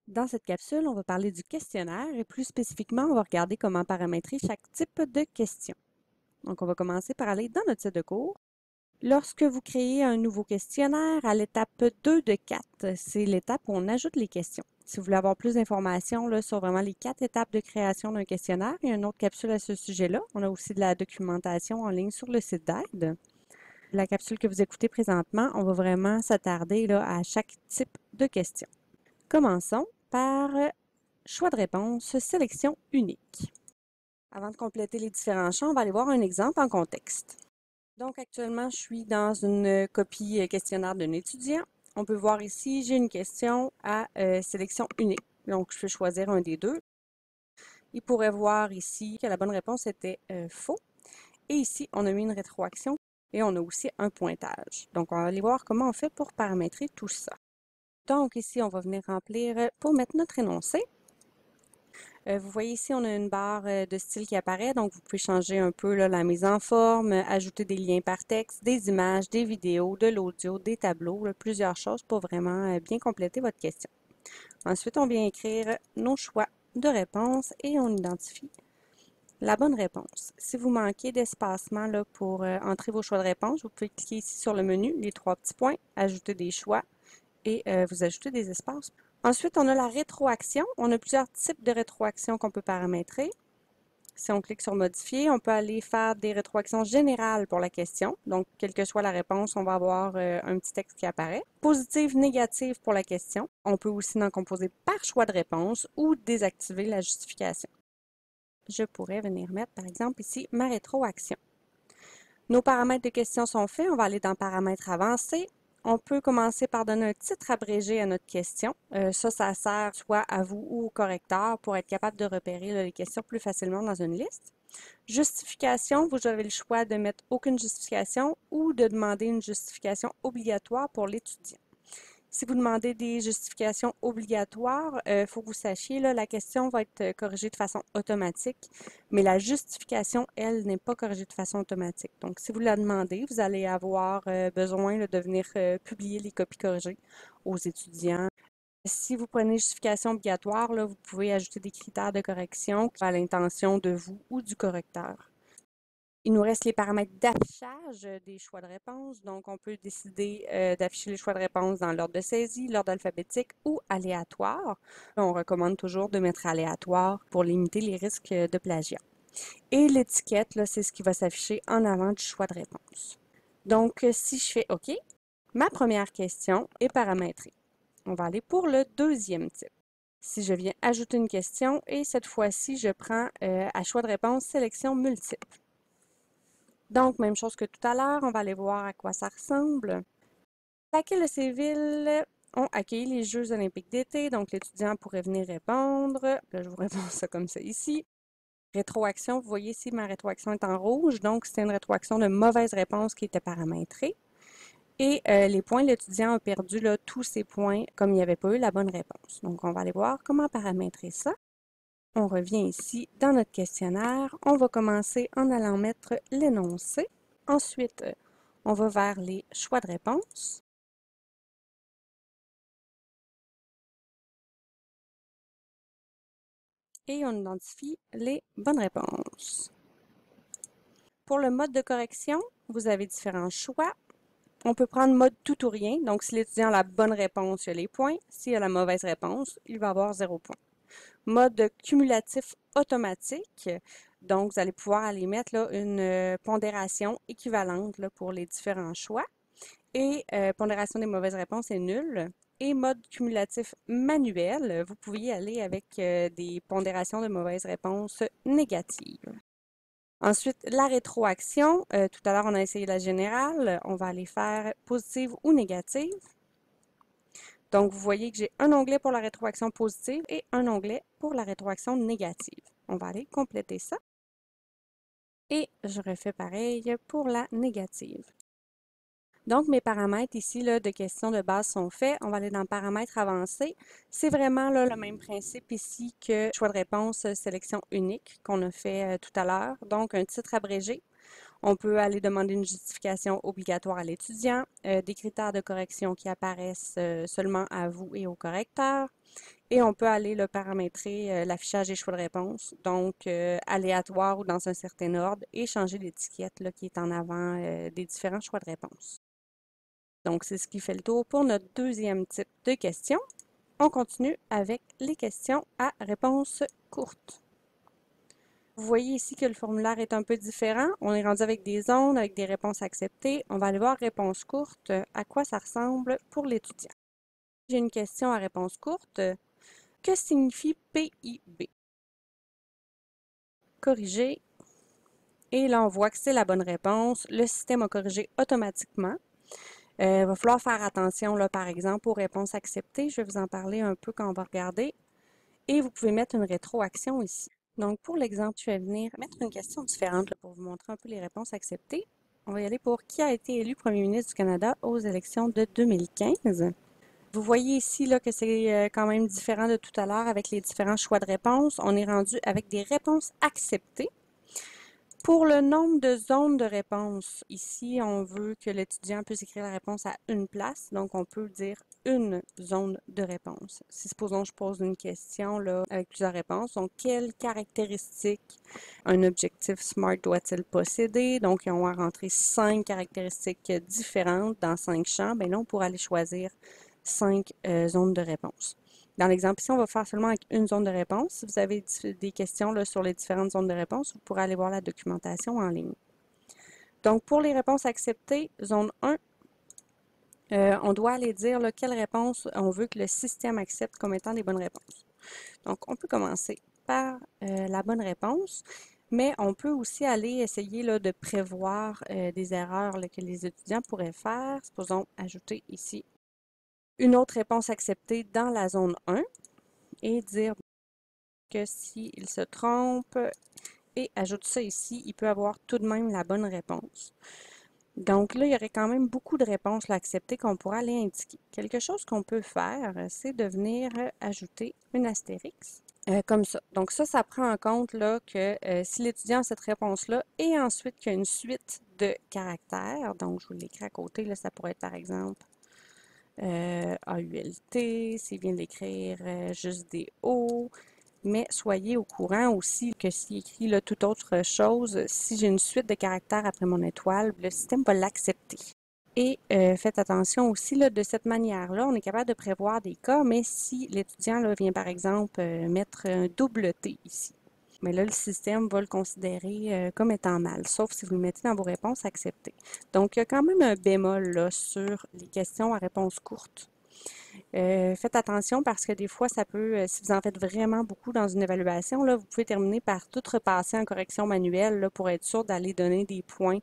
Dans cette capsule, on va parler du questionnaire et plus spécifiquement, on va regarder comment paramétrer chaque type de question. Donc, on va commencer par aller dans notre site de cours. Lorsque vous créez un nouveau questionnaire, à l'étape 2 de 4, c'est l'étape où on ajoute les questions. Si vous voulez avoir plus d'informations sur vraiment les 4 étapes de création d'un questionnaire, il y a une autre capsule à ce sujet-là. On a aussi de la documentation en ligne sur le site d'aide. La capsule que vous écoutez présentement, on va vraiment s'attarder à chaque type de question. Commençons par choix de réponse, sélection unique. Avant de compléter les différents champs, on va aller voir un exemple en contexte. Donc, actuellement, je suis dans une copie questionnaire d'un étudiant. On peut voir ici, j'ai une question à sélection unique. Donc, je peux choisir un des deux. Il pourrait voir ici que la bonne réponse était faux. Et ici, on a mis une rétroaction et on a aussi un pointage. Donc, on va aller voir comment on fait pour paramétrer tout ça. Donc, ici, on va venir remplir pour mettre notre énoncé. Vous voyez ici, on a une barre de style qui apparaît, donc vous pouvez changer un peu la mise en forme, ajouter des liens par texte, des images, des vidéos, de l'audio, des tableaux, plusieurs choses pour vraiment bien compléter votre question. Ensuite, on vient écrire nos choix de réponse et on identifie la bonne réponse. Si vous manquez d'espacement pour entrer vos choix de réponse, vous pouvez cliquer ici sur le menu, les 3 petits points, ajouter des choix et vous ajoutez des espaces. Ensuite, on a la rétroaction. On a plusieurs types de rétroaction qu'on peut paramétrer. Si on clique sur modifier, on peut aller faire des rétroactions générales pour la question. Donc, quelle que soit la réponse, on va avoir un petit texte qui apparaît. Positive, négative pour la question. On peut aussi en composer par choix de réponse ou désactiver la justification. Je pourrais venir mettre, par exemple, ici, ma rétroaction. Nos paramètres de question sont faits. On va aller dans paramètres avancés. On peut commencer par donner un titre abrégé à notre question. Ça sert soit à vous ou au correcteur pour être capable de repérer les questions plus facilement dans une liste. Justification, vous avez le choix de mettre aucune justification ou de demander une justification obligatoire pour l'étudiant. Si vous demandez des justifications obligatoires, il faut que vous sachiez, la question va être corrigée de façon automatique, mais la justification, elle, n'est pas corrigée de façon automatique. Donc, si vous la demandez, vous allez avoir besoin de venir publier les copies corrigées aux étudiants. Si vous prenez justification obligatoire, vous pouvez ajouter des critères de correction à l'intention de vous ou du correcteur. Il nous reste les paramètres d'affichage des choix de réponse. Donc, on peut décider d'afficher les choix de réponse dans l'ordre de saisie, l'ordre alphabétique ou aléatoire. On recommande toujours de mettre aléatoire pour limiter les risques de plagiat. Et l'étiquette, c'est ce qui va s'afficher en avant du choix de réponse. Donc, si je fais OK, ma première question est paramétrée. On va aller pour le deuxième type. Si je viens ajouter une question et cette fois-ci, je prends à choix de réponse sélection multiple. Donc, même chose que tout à l'heure, on va aller voir à quoi ça ressemble. Laquelle de ces villes ont accueilli les Jeux olympiques d'été? Donc, l'étudiant pourrait venir répondre. Là, je vous réponds ça comme ça ici. Rétroaction, vous voyez ici, ma rétroaction est en rouge. Donc, c'était une rétroaction de mauvaise réponse qui était paramétrée. Et les points, l'étudiant a perdu tous ses points comme il n'y avait pas eu la bonne réponse. Donc, on va aller voir comment paramétrer ça. On revient ici dans notre questionnaire. On va commencer en allant mettre l'énoncé. Ensuite, on va vers les choix de réponse. Et on identifie les bonnes réponses. Pour le mode de correction, vous avez différents choix. On peut prendre mode tout ou rien. Donc, si l'étudiant a la bonne réponse, il a les points. S'il a la mauvaise réponse, il va avoir 0 point. Mode cumulatif automatique. Donc, vous allez pouvoir aller mettre une pondération équivalente pour les différents choix. Et pondération des mauvaises réponses est nulle. Et mode cumulatif manuel, vous pouvez y aller avec des pondérations de mauvaises réponses négatives. Ensuite, la rétroaction. Tout à l'heure, on a essayé la générale. On va aller faire positive ou négative. Donc, vous voyez que j'ai un onglet pour la rétroaction positive et un onglet pour la rétroaction négative. On va aller compléter ça. Et je refais pareil pour la négative. Donc, mes paramètres ici de questions de base sont faits. On va aller dans paramètres avancés. C'est vraiment le même principe ici que choix de réponse sélection unique qu'on a fait tout à l'heure. Donc, un titre abrégé. On peut aller demander une justification obligatoire à l'étudiant, des critères de correction qui apparaissent seulement à vous et au correcteur. Et on peut aller le paramétrer l'affichage des choix de réponse, donc aléatoire ou dans un certain ordre, et changer l'étiquette qui est en avant des différents choix de réponse. Donc, c'est ce qui fait le tour pour notre deuxième type de questions. On continue avec les questions à réponse courte. Vous voyez ici que le formulaire est un peu différent. On est rendu avec des zones, avec des réponses acceptées. On va aller voir réponse courte, à quoi ça ressemble pour l'étudiant. J'ai une question à réponse courte. Que signifie PIB? Corriger. Et là, on voit que c'est la bonne réponse. Le système a corrigé automatiquement. Il va falloir faire attention, là, par exemple, aux réponses acceptées. Je vais vous en parler un peu quand on va regarder. Et vous pouvez mettre une rétroaction ici. Donc, pour l'exemple, je vais venir mettre une question différente là, pour vous montrer un peu les réponses acceptées. On va y aller pour qui a été élu premier ministre du Canada aux élections de 2015. Vous voyez ici là, que c'est quand même différent de tout à l'heure avec les différents choix de réponses. On est rendu avec des réponses acceptées. Pour le nombre de zones de réponse, ici, on veut que l'étudiant puisse écrire la réponse à une place. Donc, on peut dire une zone de réponse. Si, supposons, je pose une question là, avec plusieurs réponses. Donc, quelles caractéristiques un objectif SMART doit-il posséder? Donc, on va rentrer 5 caractéristiques différentes dans 5 champs. Bien là, on pourra aller choisir 5 zones de réponse. Dans l'exemple ici, on va faire seulement avec une zone de réponse. Si vous avez des questions là, sur les différentes zones de réponse, vous pourrez aller voir la documentation en ligne. Donc, pour les réponses acceptées, zone 1, on doit aller dire là, quelle réponse on veut que le système accepte comme étant les bonnes réponses. Donc, on peut commencer par la bonne réponse, mais on peut aussi aller essayer là, de prévoir des erreurs là, que les étudiants pourraient faire. Supposons ajouter ici une autre réponse acceptée dans la zone 1 et dire que s'il se trompe et ajoute ça ici, il peut avoir tout de même la bonne réponse. Donc là, il y aurait quand même beaucoup de réponses à accepter qu'on pourrait aller indiquer. Quelque chose qu'on peut faire, c'est de venir ajouter une astérix. Comme ça. Donc ça prend en compte là, que si l'étudiant a cette réponse-là et ensuite qu'il y a une suite de caractères, donc je vous l'écris à côté, là, ça pourrait être par exemple AULT, s'il vient d'écrire juste des O, mais soyez au courant aussi que s'il écrit là, toute autre chose, si j'ai une suite de caractères après mon étoile, le système va l'accepter. Et faites attention aussi, là, de cette manière-là, on est capable de prévoir des cas, mais si l'étudiant vient par exemple mettre un double T ici, mais là, le système va le considérer comme étant mal, sauf si vous le mettez dans vos réponses acceptées. Donc, il y a quand même un bémol là, sur les questions à réponse courte. Faites attention parce que des fois, ça peut, si vous en faites vraiment beaucoup dans une évaluation, là, vous pouvez terminer par tout repasser en correction manuelle là, pour être sûr d'aller donner des points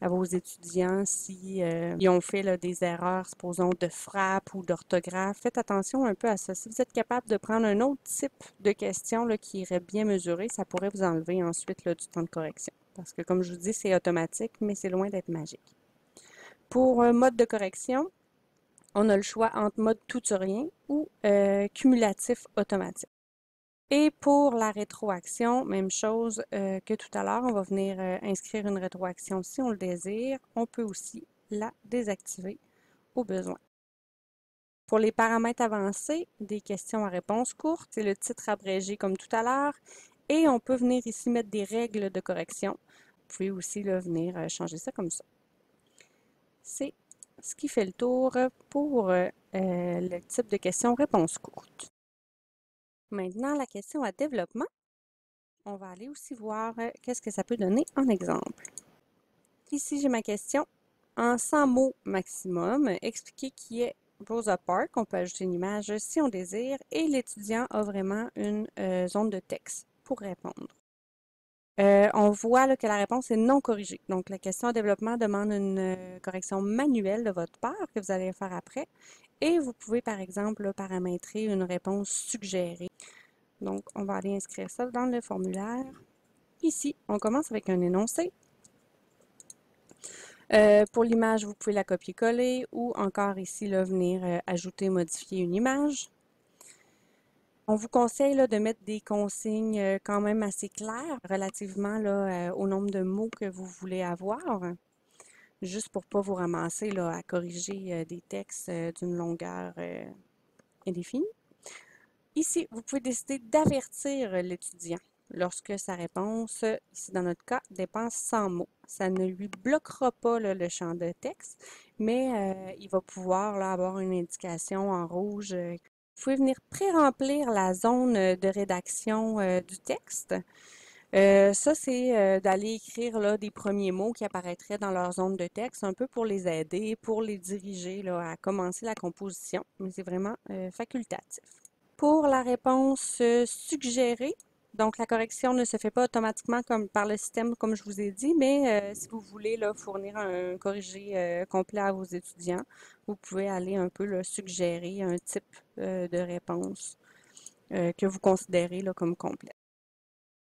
à vos étudiants si ils ont fait là, des erreurs, supposons, de frappe ou d'orthographe. Faites attention un peu à ça. Si vous êtes capable de prendre un autre type de question là, qui irait bien mesurer, ça pourrait vous enlever ensuite là, du temps de correction. Parce que, comme je vous dis, c'est automatique, mais c'est loin d'être magique. Pour mode de correction, on a le choix entre mode tout ou rien ou cumulatif automatique. Et pour la rétroaction, même chose que tout à l'heure, on va venir inscrire une rétroaction si on le désire. On peut aussi la désactiver au besoin. Pour les paramètres avancés, des questions à réponse courte, c'est le titre abrégé comme tout à l'heure. Et on peut venir ici mettre des règles de correction. Vous pouvez aussi là, venir changer ça comme ça. C'est ce qui fait le tour pour le type de question-réponse courte. Maintenant, la question à développement. On va aller aussi voir qu'est-ce que ça peut donner en exemple. Ici, j'ai ma question. En 100 mots maximum, expliquer qui est Rosa Parks. On peut ajouter une image si on désire. Et l'étudiant a vraiment une zone de texte pour répondre. On voit là, que la réponse est non corrigée. Donc, la question à développement demande une correction manuelle de votre part que vous allez faire après. Et vous pouvez, par exemple, là, paramétrer une réponse suggérée. Donc, on va aller inscrire ça dans le formulaire. Ici, on commence avec un énoncé. Pour l'image, vous pouvez la copier-coller ou encore ici, là, venir ajouter, modifier une image. On vous conseille là, de mettre des consignes quand même assez claires relativement là, au nombre de mots que vous voulez avoir, juste pour ne pas vous ramasser là, à corriger des textes d'une longueur indéfinie. Ici, vous pouvez décider d'avertir l'étudiant lorsque sa réponse, ici dans notre cas, dépasse 100 mots. Ça ne lui bloquera pas là, le champ de texte, mais il va pouvoir là, avoir une indication en rouge. Vous pouvez venir pré-remplir la zone de rédaction du texte. Ça, c'est d'aller écrire là, des premiers mots qui apparaîtraient dans leur zone de texte, un peu pour les aider, pour les diriger là, à commencer la composition, mais c'est vraiment facultatif. Pour la réponse suggérée, donc la correction ne se fait pas automatiquement comme par le système, comme je vous ai dit, mais si vous voulez là, fournir un corrigé complet à vos étudiants, vous pouvez aller un peu là, suggérer un type de réponse que vous considérez là, comme complet.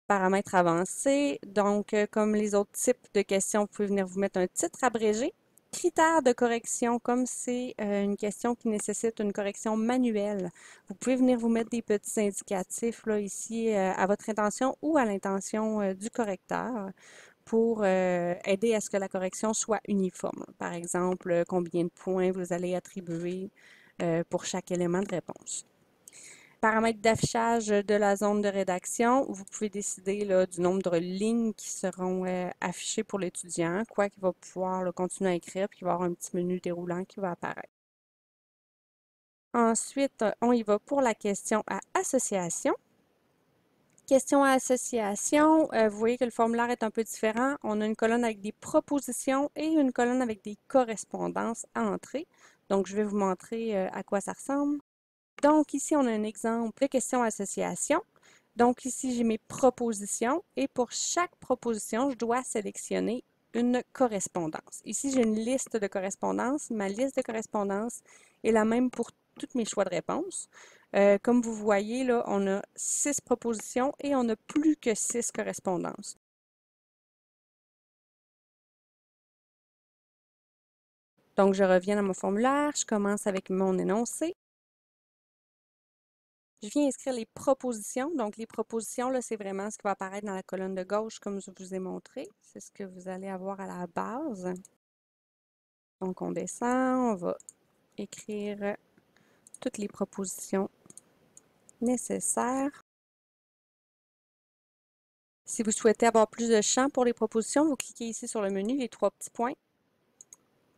Paramètres avancés, donc comme les autres types de questions, vous pouvez venir vous mettre un titre abrégé. Critères de correction, comme c'est une question qui nécessite une correction manuelle, vous pouvez venir vous mettre des petits indicatifs là, ici à votre intention ou à l'intention du correcteur pour aider à ce que la correction soit uniforme. Par exemple, combien de points vous allez attribuer pour chaque élément de réponse. Paramètres d'affichage de la zone de rédaction, vous pouvez décider là, du nombre de lignes qui seront affichées pour l'étudiant, quoi qu'il va pouvoir là, continuer à écrire, puis il va y avoir un petit menu déroulant qui va apparaître. Ensuite, on y va pour la question à association. Question à association, vous voyez que le formulaire est un peu différent. On a une colonne avec des propositions et une colonne avec des correspondances à entrer. Donc, je vais vous montrer à quoi ça ressemble. Donc, ici, on a un exemple de question association. Donc, ici, j'ai mes propositions et pour chaque proposition, je dois sélectionner une correspondance. Ici, j'ai une liste de correspondances. Ma liste de correspondances est la même pour tous mes choix de réponse. Comme vous voyez, là, on a 6 propositions et on a plus que 6 correspondances. Donc, je reviens dans mon formulaire, je commence avec mon énoncé. Je viens inscrire les propositions. Donc, les propositions, là, c'est vraiment ce qui va apparaître dans la colonne de gauche, comme je vous ai montré. C'est ce que vous allez avoir à la base. Donc, on descend, on va écrire toutes les propositions nécessaires. Si vous souhaitez avoir plus de champs pour les propositions, vous cliquez ici sur le menu, les 3 petits points,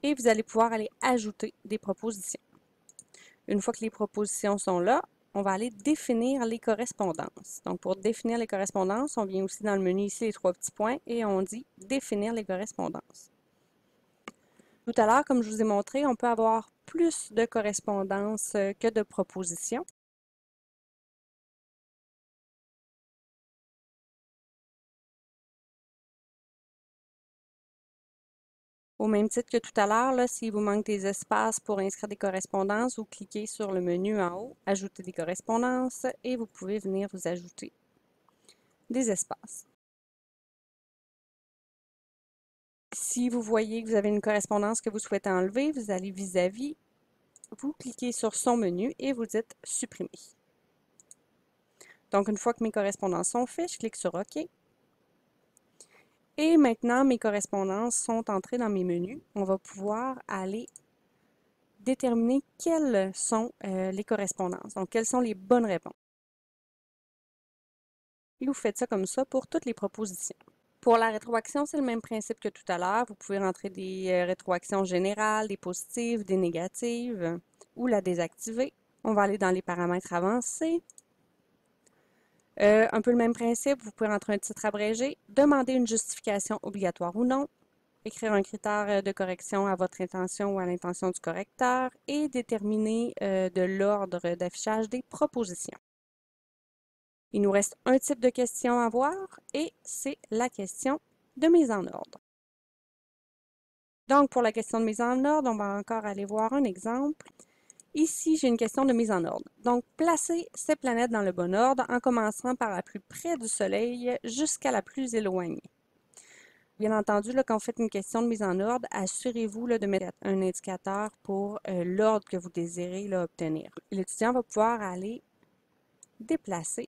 et vous allez pouvoir aller ajouter des propositions. Une fois que les propositions sont là, on va aller définir les correspondances. Donc, pour définir les correspondances, on vient aussi dans le menu ici, les 3 petits points, et on dit « Définir les correspondances ». Tout à l'heure, comme je vous ai montré, on peut avoir plus de correspondances que de propositions. Au même titre que tout à l'heure, s'il vous manque des espaces pour inscrire des correspondances, vous cliquez sur le menu en haut, « Ajouter des correspondances » et vous pouvez venir vous ajouter des espaces. Si vous voyez que vous avez une correspondance que vous souhaitez enlever, vous allez vis-à-vis, vous cliquez sur son menu et vous dites « Supprimer ». Donc, une fois que mes correspondances sont faites, je clique sur OK. Et maintenant, mes correspondances sont entrées dans mes menus. On va pouvoir aller déterminer quelles sont les correspondances, donc quelles sont les bonnes réponses. Et vous faites ça comme ça pour toutes les propositions. Pour la rétroaction, c'est le même principe que tout à l'heure. Vous pouvez rentrer des rétroactions générales, des positives, des négatives, ou la désactiver. On va aller dans les paramètres avancés. Un peu le même principe, vous pouvez rentrer un titre abrégé, demander une justification obligatoire ou non, écrire un critère de correction à votre intention ou à l'intention du correcteur et déterminer de l'ordre d'affichage des propositions. Il nous reste un type de question à voir et c'est la question de mise en ordre. Donc, pour la question de mise en ordre, on va encore aller voir un exemple. Ici, j'ai une question de mise en ordre. Donc, placez ces planètes dans le bon ordre en commençant par la plus près du Soleil jusqu'à la plus éloignée. Bien entendu, là, quand vous faites une question de mise en ordre, assurez-vous de mettre un indicateur pour l'ordre que vous désirez là, obtenir. L'étudiant va pouvoir aller déplacer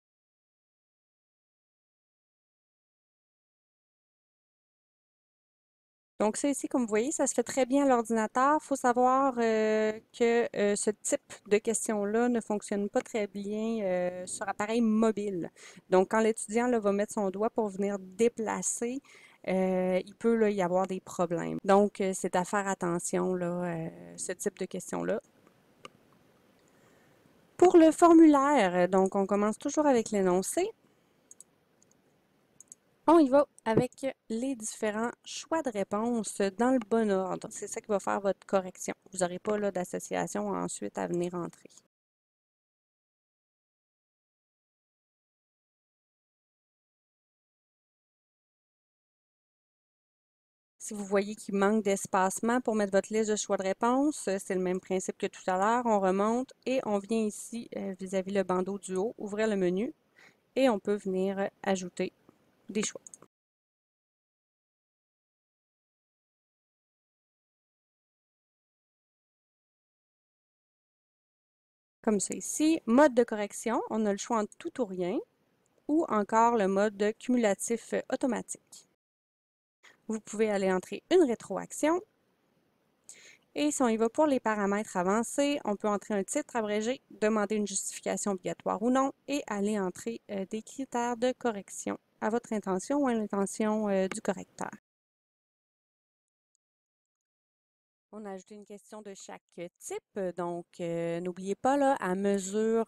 Donc ça ici, comme vous voyez, ça se fait très bien à l'ordinateur. Il faut savoir que ce type de question-là ne fonctionne pas très bien sur appareil mobile. Donc quand l'étudiant là, va mettre son doigt pour venir déplacer, il peut là, y avoir des problèmes. Donc c'est à faire attention, là, ce type de question-là. Pour le formulaire, donc on commence toujours avec l'énoncé. On y va avec les différents choix de réponse dans le bon ordre. C'est ça qui va faire votre correction. Vous n'aurez pas d'association ensuite à venir entrer. Si vous voyez qu'il manque d'espacement pour mettre votre liste de choix de réponse, c'est le même principe que tout à l'heure. On remonte et on vient ici vis-à-vis le bandeau du haut, ouvrir le menu et on peut venir ajouter des choix. Comme ça ici, mode de correction, on a le choix entre tout ou rien ou encore le mode cumulatif automatique. Vous pouvez aller entrer une rétroaction. Et si on y va pour les paramètres avancés, on peut entrer un titre abrégé, demander une justification obligatoire ou non, et aller entrer des critères de correction à votre intention ou à l'intention du correcteur. On a ajouté une question de chaque type, donc n'oubliez pas là, à mesure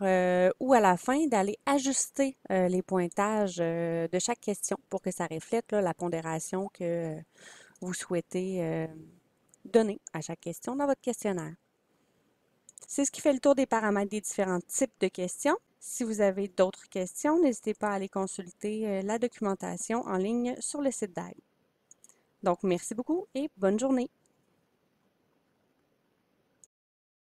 ou à la fin d'aller ajuster les pointages de chaque question pour que ça reflète là, la pondération que vous souhaitez donner à chaque question dans votre questionnaire. C'est ce qui fait le tour des paramètres des différents types de questions. Si vous avez d'autres questions, n'hésitez pas à aller consulter la documentation en ligne sur le site d'aide. Donc, merci beaucoup et bonne journée.